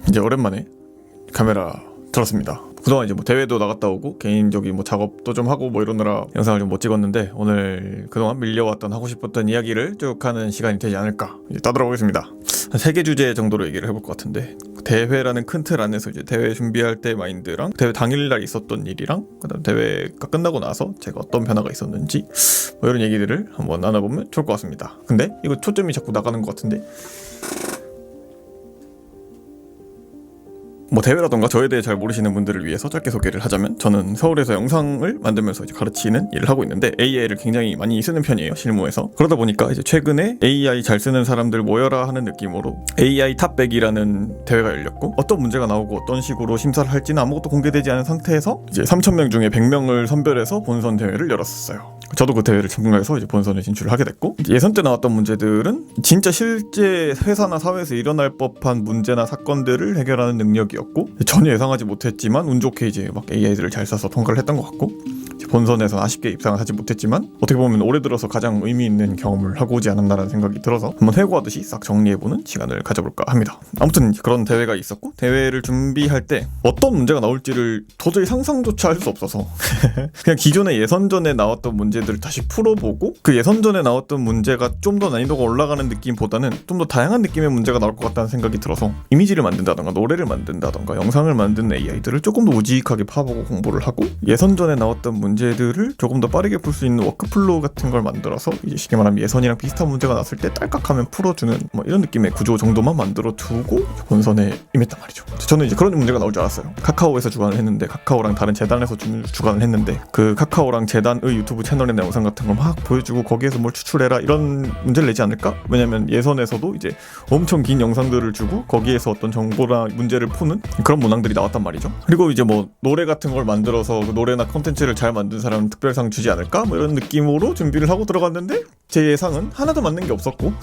이제 오랜만에 카메라 들었습니다. 그동안 이제 뭐 대회도 나갔다 오고 개인적인 뭐 작업도 좀 하고 뭐 이러느라 영상을 좀 못 찍었는데, 오늘 그동안 밀려왔던 하고 싶었던 이야기를 쭉 하는 시간이 되지 않을까 이제 떠들어보겠습니다. 한 3개 주제 정도로 얘기를 해볼 것 같은데, 대회라는 큰 틀 안에서 이제 대회 준비할 때 마인드랑 대회 당일날 있었던 일이랑 그다음 대회가 끝나고 나서 제가 어떤 변화가 있었는지 뭐 이런 얘기들을 한번 나눠보면 좋을 것 같습니다. 근데 이거 초점이 자꾸 나가는 것 같은데, 뭐 대회라던가 저에 대해 잘 모르시는 분들을 위해서 짧게 소개를 하자면, 저는 서울에서 영상을 만들면서 이제 가르치는 일을 하고 있는데 AI를 굉장히 많이 쓰는 편이에요, 실무에서. 그러다 보니까 이제 최근에 AI 잘 쓰는 사람들 모여라 하는 느낌으로 AI 탑100이라는 대회가 열렸고, 어떤 문제가 나오고 어떤 식으로 심사를 할지는 아무것도 공개되지 않은 상태에서 이제 3,000명 중에 100명을 선별해서 본선 대회를 열었어요. 저도 그 대회를 참가해서 이제 본선에 진출을 하게 됐고, 예선 때 나왔던 문제들은 진짜 실제 회사나 사회에서 일어날 법한 문제나 사건들을 해결하는 능력이었고, 전혀 예상하지 못했지만 운 좋게 이제 막 AI들을 잘 써서 통과를 했던 것 같고, 본선에서 아쉽게 입상을 하지 못했지만 어떻게 보면 올해 들어서 가장 의미 있는 경험을 하고 오지 않았나라는 생각이 들어서 한번 회고하듯이 싹 정리해보는 시간을 가져볼까 합니다. 아무튼 그런 대회가 있었고, 대회를 준비할 때 어떤 문제가 나올지를 도저히 상상조차 할 수 없어서 그냥 기존에 예선전에 나왔던 문제들을 다시 풀어보고, 그 예선전에 나왔던 문제가 좀 더 난이도가 올라가는 느낌보다는 좀 더 다양한 느낌의 문제가 나올 것 같다는 생각이 들어서, 이미지를 만든다던가 노래를 만든다던가 영상을 만드는 AI들을 조금 더 우직하게 파보고 공부를 하고, 예선전에 나왔던 문제들을 조금 더 빠르게 풀 수 있는 워크플로우 같은 걸 만들어서 이제 쉽게 말하면 예선이랑 비슷한 문제가 났을 때 딸깍하면 풀어주는 뭐 이런 느낌의 구조 정도만 만들어 두고 본선에 임했단 말이죠. 저는 이제 그런 문제가 나올 줄 알았어요. 카카오에서 주관을 했는데, 카카오랑 다른 재단에서 주관을 했는데, 그 카카오랑 재단의 유튜브 채널이나 영상 같은 걸 막 보여주고 거기에서 뭘 추출해라 이런 문제를 내지 않을까? 왜냐면 예선에서도 이제 엄청 긴 영상들을 주고 거기에서 어떤 정보나 문제를 푸는 그런 문항들이 나왔단 말이죠. 그리고 이제 뭐 노래 같은 걸 만들어서 그 노래나 콘텐츠를 잘 만든 사람은 특별상 주지 않을까? 뭐 이런 느낌으로 준비를 하고 들어갔는데, 제 예상은 하나도 맞는 게 없었고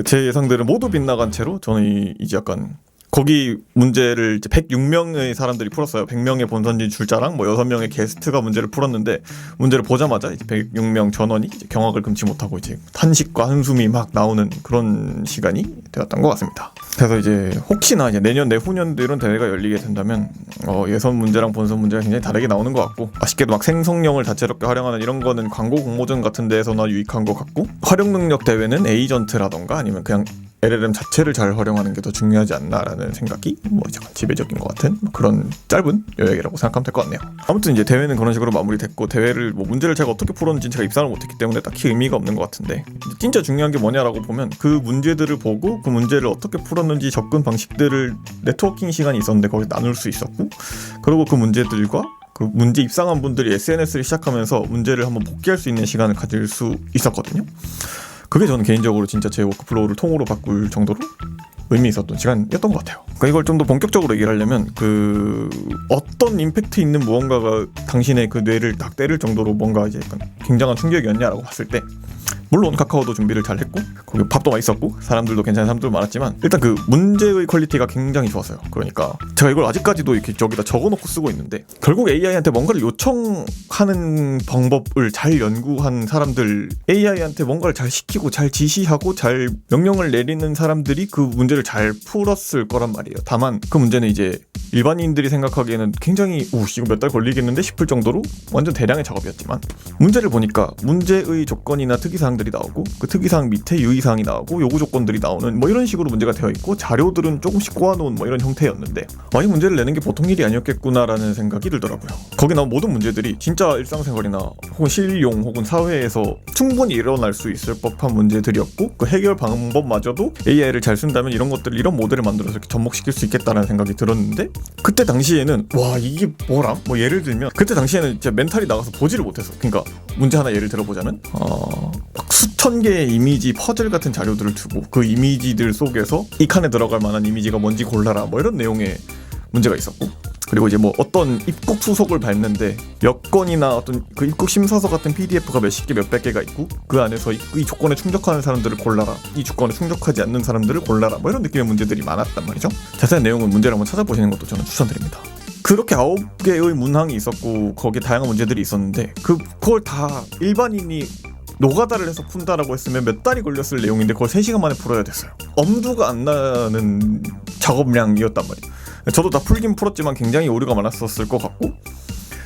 제 예상들은 모두 빗나간 채로 저는 이제 약간 거기 문제를 이제 106명의 사람들이 풀었어요. 100명의 본선 진출자랑 뭐 6명의 게스트가 문제를 풀었는데, 문제를 보자마자 이제 106명 전원이 이제 경악을 금치 못하고 이제 탄식과 한숨이 막 나오는 그런 시간이 되었던 것 같습니다. 그래서 이제 혹시나 이제 내년 내후년도 이런 대회가 열리게 된다면 예선 문제랑 본선 문제가 굉장히 다르게 나오는 것 같고, 아쉽게도 막 생성령을 다채롭게 활용하는 이런 거는 광고 공모전 같은 데에서나 유익한 것 같고, 활용 능력 대회는 에이전트라던가 아니면 그냥 LLM 자체를 잘 활용하는 게 더 중요하지 않나라는 생각이 뭐 약간 지배적인 것 같은 그런 짧은 요약이라고 생각하면 될 것 같네요. 아무튼 이제 대회는 그런 식으로 마무리됐고, 대회를 뭐 문제를 제가 어떻게 풀었는지 제가 입상을 못했기 때문에 딱히 의미가 없는 것 같은데, 진짜 중요한 게 뭐냐라고 보면 그 문제들을 보고 그 문제를 어떻게 풀었는지 접근 방식들을 네트워킹 시간이 있었는데 거기서 나눌 수 있었고, 그리고 그 문제들과 그 문제 입상한 분들이 SNS를 시작하면서 문제를 한번 복귀할 수 있는 시간을 가질 수 있었거든요. 그게 저는 개인적으로 진짜 제 워크플로우를 통으로 바꿀 정도로 의미 있었던 시간이었던 것 같아요. 그러니까 이걸 좀 더 본격적으로 얘기를 하려면, 그 어떤 임팩트 있는 무언가가 당신의 그 뇌를 딱 때릴 정도로 뭔가 이제 약간 굉장한 충격이었냐라고 봤을 때, 물론 카카오도 준비를 잘 했고 거기 밥도 맛있었고 사람들도 괜찮은 사람들 많았지만, 일단 그 문제의 퀄리티가 굉장히 좋았어요. 그러니까 제가 이걸 아직까지도 이렇게 저기다 적어놓고 쓰고 있는데, 결국 AI한테 뭔가를 요청하는 방법을 잘 연구한 사람들, AI한테 뭔가를 잘 시키고 잘 지시하고 잘 명령을 내리는 사람들이 그 문제를 잘 풀었을 거란 말이에요. 다만 그 문제는 이제 일반인들이 생각하기에는 굉장히 이거 몇 달 걸리겠는데 싶을 정도로 완전 대량의 작업이었지만, 문제를 보니까 문제의 조건이나 특이사항들이 나오고, 그 특이사항 밑에 유의사항이 나오고 요구 조건들이 나오는 뭐 이런 식으로 문제가 되어 있고, 자료들은 조금씩 꼬아놓은 뭐 이런 형태였는데, 이 문제를 내는 게 보통 일이 아니었겠구나라는 생각이 들더라고요. 거기 나온 모든 문제들이 진짜 일상생활이나 혹은 실용 혹은 사회에서 충분히 일어날 수 있을 법한 문제들이었고, 그 해결 방법마저도 AI를 잘 쓴다면 이런 것들, 이런 모델을 만들어서 이렇게 접목시킬 수 있겠다라는 생각이 들었는데, 그때 당시에는 와 이게 뭐라? 뭐 예를 들면 그때 당시에는 진짜 멘탈이 나가서 보지를 못했어. 그러니까 문제 하나 예를 들어보자면 수천 개의 이미지 퍼즐 같은 자료들을 주고, 그 이미지들 속에서 이 칸에 들어갈 만한 이미지가 뭔지 골라라 뭐 이런 내용의 문제가 있었고, 그리고 이제 뭐 어떤 입국 수속을 밟는데 여권이나 어떤 그 입국 심사서 같은 PDF가 몇십 개 몇백 개가 있고, 그 안에서 이 조건에 충족하는 사람들을 골라라, 이 조건에 충족하지 않는 사람들을 골라라 뭐 이런 느낌의 문제들이 많았단 말이죠. 자세한 내용은 문제를 한번 찾아보시는 것도 저는 추천드립니다. 그렇게 9개의 문항이 있었고 거기에 다양한 문제들이 있었는데, 그걸 다 일반인이 노가다를 해서 푼다라고 했으면 몇 달이 걸렸을 내용인데 그걸 3시간 만에 풀어야 됐어요. 엄두가 안 나는 작업량이었단 말이에요. 저도 다 풀긴 풀었지만 굉장히 오류가 많았었을 것 같고,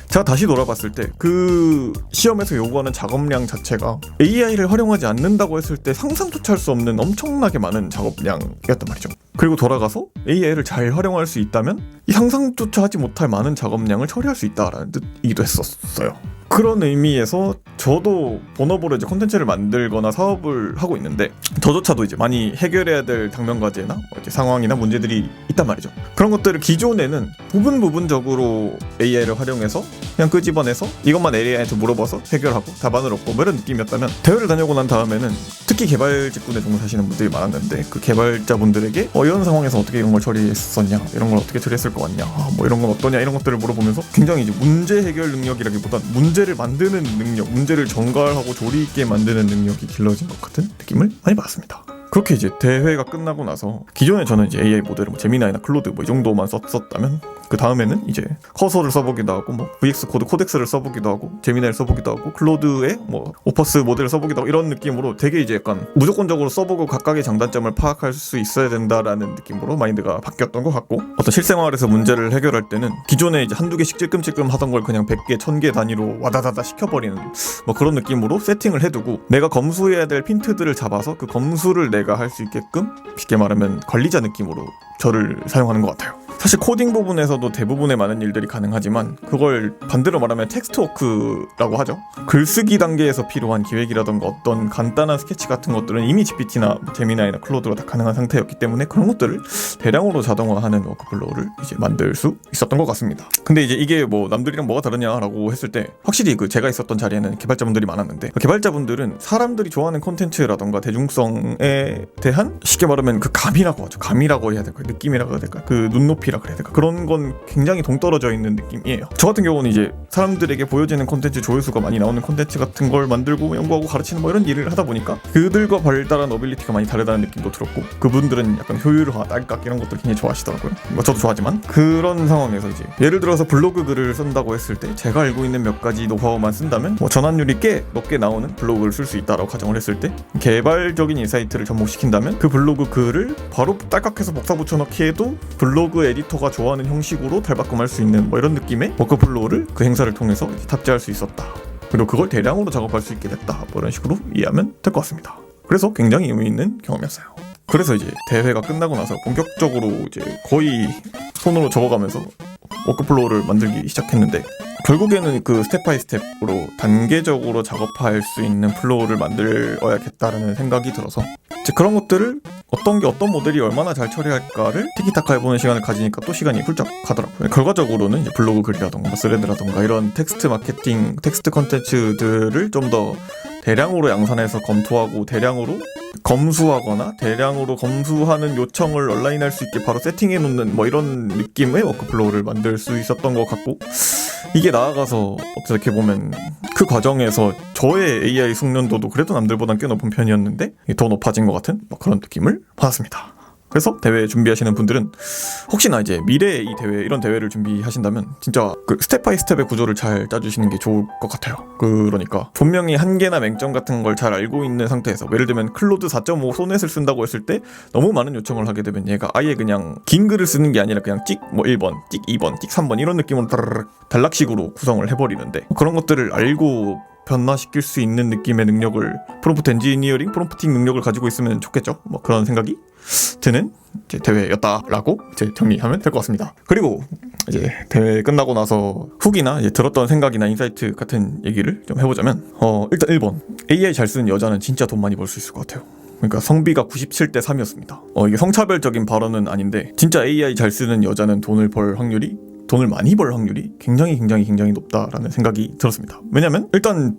제가 다시 돌아봤을 때 그 시험에서 요구하는 작업량 자체가 AI를 활용하지 않는다고 했을 때 상상조차 할 수 없는 엄청나게 많은 작업량이었단 말이죠. 그리고 돌아가서 AI를 잘 활용할 수 있다면 이 상상조차 하지 못할 많은 작업량을 처리할 수 있다라는 뜻이기도 했었어요. 그런 의미에서 저도 본업으로 이제 콘텐츠를 만들거나 사업을 하고 있는데 저조차도 이제 많이 해결해야 될 당면 과제나 이제 상황이나 문제들이 있단 말이죠. 그런 것들을 기존에는 부분적으로 AI를 활용해서 그냥 끄집어내서 이것만 AI한테 물어봐서 해결하고 답안을 얻고 뭐 이런 느낌이었다면, 대회를 다녀오고 난 다음에는 특히 개발 직군에 종사하시는 분들이 많았는데 그 개발자분들에게 이런 상황에서 어떻게 이런 걸 처리했었냐, 이런 걸 어떻게 처리했을 것 같냐, 뭐 이런 건 어떠냐, 이런 것들을 물어보면서 굉장히 이제 문제 해결 능력이라기보단 문제를 만드는 능력, 문제를 정갈하고 조리 있게 만드는 능력이 길러진 것 같은 느낌을 많이 받았습니다. 그렇게 이제 대회가 끝나고 나서 기존에 저는 이제 AI 모델을 뭐 제미나이나 클로드 뭐 이 정도만 썼다면 그 다음에는 이제 커서를 써보기도 하고 뭐 VX 코드 코덱스를 써보기도 하고 제미나이를 써보기도 하고 클로드의 뭐 오퍼스 모델을 써보기도 하고 이런 느낌으로 되게 이제 약간 무조건적으로 써보고 각각의 장단점을 파악할 수 있어야 된다라는 느낌으로 마인드가 바뀌었던 것 같고, 어떤 실생활에서 문제를 해결할 때는 기존에 이제 한두 개씩 찔끔찔끔 하던 걸 그냥 100개, 1000개 단위로 와다다다 시켜버리는 뭐 그런 느낌으로 세팅을 해두고 내가 검수해야 될 핀트들을 잡아서 그 검수를 내가 할 수 있게끔 쉽게 말하면 관리자 느낌으로 저를 사용하는 것 같아요. 사실 코딩 부분에서도 대부분의 많은 일들이 가능하지만 그걸 반대로 말하면 텍스트 워크라고 하죠. 글쓰기 단계에서 필요한 기획이라던가 어떤 간단한 스케치 같은 것들은 이미 GPT나 제미나이나 클로드로 다 가능한 상태였기 때문에 그런 것들을 대량으로 자동화하는 워크플로우를 이제 만들 수 있었던 것 같습니다. 근데 이제 이게 뭐 남들이랑 뭐가 다르냐라고 했을 때 확실히 그 제가 있었던 자리에는 개발자분들이 많았는데 그 개발자분들은 사람들이 좋아하는 콘텐츠라던가 대중성에 대한 쉽게 말하면 그 감이라고 하죠. 감이라고 해야 될까요? 느낌이라고 해야 될까요? 그 눈높이라 그래야 될까? 그런 건 굉장히 동떨어져 있는 느낌이에요. 저 같은 경우는 이제 사람들에게 보여지는 콘텐츠, 조회수가 많이 나오는 콘텐츠 같은 걸 만들고 연구하고 가르치는 뭐 이런 일을 하다 보니까 그들과 발달한 어빌리티가 많이 다르다는 느낌도 들었고, 그분들은 약간 효율화, 딸깍 이런 것들 굉장히 좋아하시더라고요. 뭐 저도 좋아하지만 그런 상황에서 이제 예를 들어서 블로그 글을 쓴다고 했을 때 제가 알고 있는 몇 가지 노하우만 쓴다면 뭐 전환율이 꽤 높게 나오는 블로그를 쓸 수 있다라고 가정을 했을 때, 개발적인 인사이트를 접목시킨다면 그 블로그 글을 바로 딸깍해서 복사 붙여넣기 해도 블로그 에디터가 좋아하는 형식으로 탈바꿈할 수 있는 뭐 이런 느낌의 워크플로우를 그 행사를 통해서 탑재할 수 있었다. 그리고 그걸 대량으로 작업할 수 있게 됐다. 뭐 이런 식으로 이해하면 될 것 같습니다. 그래서 굉장히 의미 있는 경험이었어요. 그래서 이제 대회가 끝나고 나서 본격적으로 이제 거의 손으로 적어가면서 워크플로우를 만들기 시작했는데, 결국에는 그 스텝 바이 스텝으로 단계적으로 작업할 수 있는 플로우를 만들어야겠다라는 생각이 들어서 이제 그런 것들을 어떤 게 어떤 모델이 얼마나 잘 처리할까를 티키타카 해보는 시간을 가지니까 또 시간이 훌쩍 가더라고요. 결과적으로는 이제 블로그 글이라던가 스레드라던가 이런 텍스트 마케팅, 텍스트 컨텐츠들을 좀 더 대량으로 양산해서 검토하고 대량으로 검수하거나 대량으로 검수하는 요청을 온라인할 수 있게 바로 세팅해 놓는 뭐 이런 느낌의 워크플로우를 만들 수 있었던 것 같고, 이게 나아가서 어떻게 보면 그 과정에서 저의 AI 숙련도도 그래도 남들보단 꽤 높은 편이었는데 더 높아진 것 같은 뭐 그런 느낌을 받았습니다. 그래서 대회 준비하시는 분들은 혹시나 이제 미래에 이 대회, 이런 대회를 준비하신다면 진짜 그 스텝 바이 스텝의 구조를 잘 짜주시는 게 좋을 것 같아요. 그러니까 분명히 한계나 맹점 같은 걸 잘 알고 있는 상태에서, 예를 들면 클로드 4.5 소넷을 쓴다고 했을 때 너무 많은 요청을 하게 되면 얘가 아예 그냥 긴 글을 쓰는 게 아니라 그냥 찍 뭐 1번, 찍 2번, 찍 3번 이런 느낌으로 단락식으로 구성을 해버리는데, 그런 것들을 알고 변화시킬 수 있는 느낌의 능력을, 프롬프트 엔지니어링, 프롬프팅 능력을 가지고 있으면 좋겠죠. 뭐 그런 생각이 드는 이제 대회였다라고 이제 정리하면 될 것 같습니다. 그리고 이제 대회 끝나고 나서 후기나 이제 들었던 생각이나 인사이트 같은 얘기를 좀 해보자면, 일단 1번, AI 잘 쓰는 여자는 진짜 돈 많이 벌 수 있을 것 같아요. 그러니까 성비가 97대 3이었습니다. 이게 성차별적인 발언은 아닌데 진짜 AI 잘 쓰는 여자는 돈을 많이 벌 확률이 굉장히 높다라는 생각이 들었습니다. 왜냐면 일단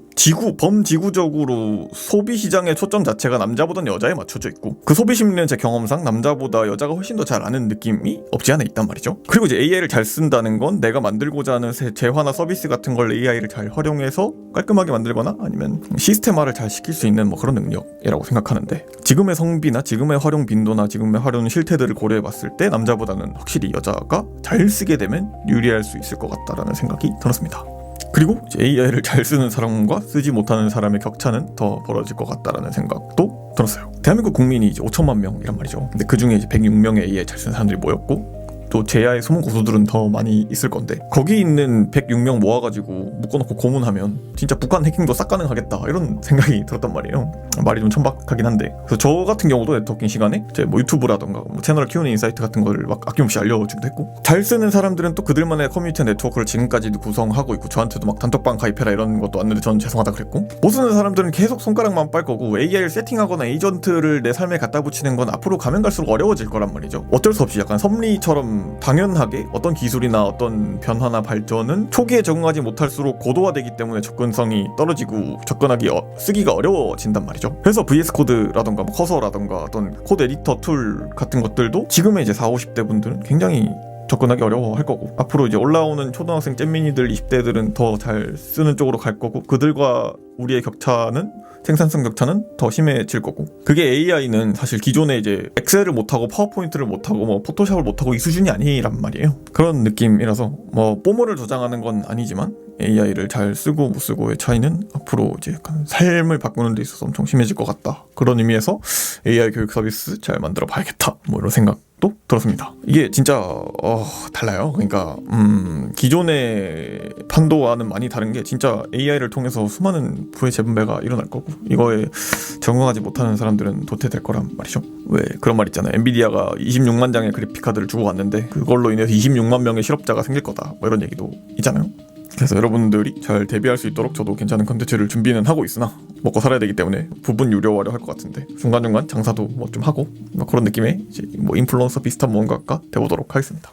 범지구적으로 소비 시장의 초점 자체가 남자보다는 여자에 맞춰져 있고, 그 소비 심리는 제 경험상 남자보다 여자가 훨씬 더 잘 아는 느낌이 없지 않아 있단 말이죠. 그리고 이제 AI를 잘 쓴다는 건 내가 만들고자 하는 재화나 서비스 같은 걸 AI를 잘 활용해서 깔끔하게 만들거나 아니면 시스템화를 잘 시킬 수 있는 뭐 그런 능력이라고 생각하는데, 지금의 성비나 지금의 활용 빈도나 지금의 활용 실태들을 고려해 봤을 때 남자보다는 확실히 여자가 잘 쓰게 되면 유리할 수 있을 것 같다라는 생각이 들었습니다. 그리고 이제 AI를 잘 쓰는 사람과 쓰지 못하는 사람의 격차는 더 벌어질 것 같다라는 생각도 들었어요. 대한민국 국민이 이제 5천만 명이란 말이죠. 근데 그 중에 이제 106명의 AI 잘 쓰는 사람들이 모였고, 또 제야의 소문 고수들은 더 많이 있을 건데, 거기 있는 106명 모아가지고 묶어놓고 고문하면 진짜 북한 해킹도 싹 가능하겠다 이런 생각이 들었단 말이에요. 말이 좀 천박하긴 한데, 그래서 저 같은 경우도 네트워킹 시간에 이제 뭐 유튜브라던가 뭐 채널을 키우는 인사이트 같은 거를 막 아낌없이 알려주기도 했고, 잘 쓰는 사람들은 또 그들만의 커뮤니티 네트워크를 지금까지도 구성하고 있고, 저한테도 막 단톡방 가입해라 이런 것도 왔는데 전 죄송하다 그랬고, 못 쓰는 사람들은 계속 손가락만 빨 거고, AI를 세팅하거나 에이전트를 내 삶에 갖다 붙이는 건 앞으로 가면 갈수록 어려워질 거란 말이죠. 어쩔 수 없이 약간 섭리처럼 당연하게 어떤 기술이나 어떤 변화나 발전은 초기에 적응하지 못할수록 고도화되기 때문에 접근성이 떨어지고 접근하기 쓰기가 어려워진단 말이죠. 그래서 VS 코드라던가 뭐 커서라던가 어떤 코드 에디터 툴 같은 것들도 지금의 이제 40, 50대 분들은 굉장히 접근하기 어려워할 거고, 앞으로 이제 올라오는 초등학생 잼민이들 20대들은 더 잘 쓰는 쪽으로 갈 거고, 그들과 우리의 격차는, 생산성 격차는 더 심해질 거고, 그게 AI는 사실 기존에 이제 엑셀을 못하고 파워포인트를 못하고 뭐 포토샵을 못하고 이 수준이 아니란 말이에요. 그런 느낌이라서 뭐 뽀모를 저장하는 건 아니지만 AI를 잘 쓰고 못 쓰고의 차이는 앞으로 이제 약간 삶을 바꾸는 데 있어서 엄청 심해질 것 같다. 그런 의미에서 AI 교육 서비스 잘 만들어 봐야겠다, 뭐 이런 생각도 들었습니다. 이게 진짜 달라요. 그러니까 기존의 판도와는 많이 다른 게, 진짜 AI를 통해서 수많은 부의 재분배가 일어날 거고, 이거에 적응하지 못하는 사람들은 도태될 거란 말이죠. 왜 그런 말 있잖아요. 엔비디아가 26만 장의 그래픽카드를 주고 왔는데 그걸로 인해서 26만 명의 실업자가 생길 거다, 뭐 이런 얘기도 있잖아요. 그래서 여러분들이 잘 대비할 수 있도록 저도 괜찮은 컨텐츠를 준비는 하고 있으나, 먹고 살아야 되기 때문에 부분 유료화를 할 것 같은데 중간중간 장사도 뭐 좀 하고 뭐 그런 느낌의 이제 뭐 인플루언서 비슷한 뭔가가 돼보도록 하겠습니다.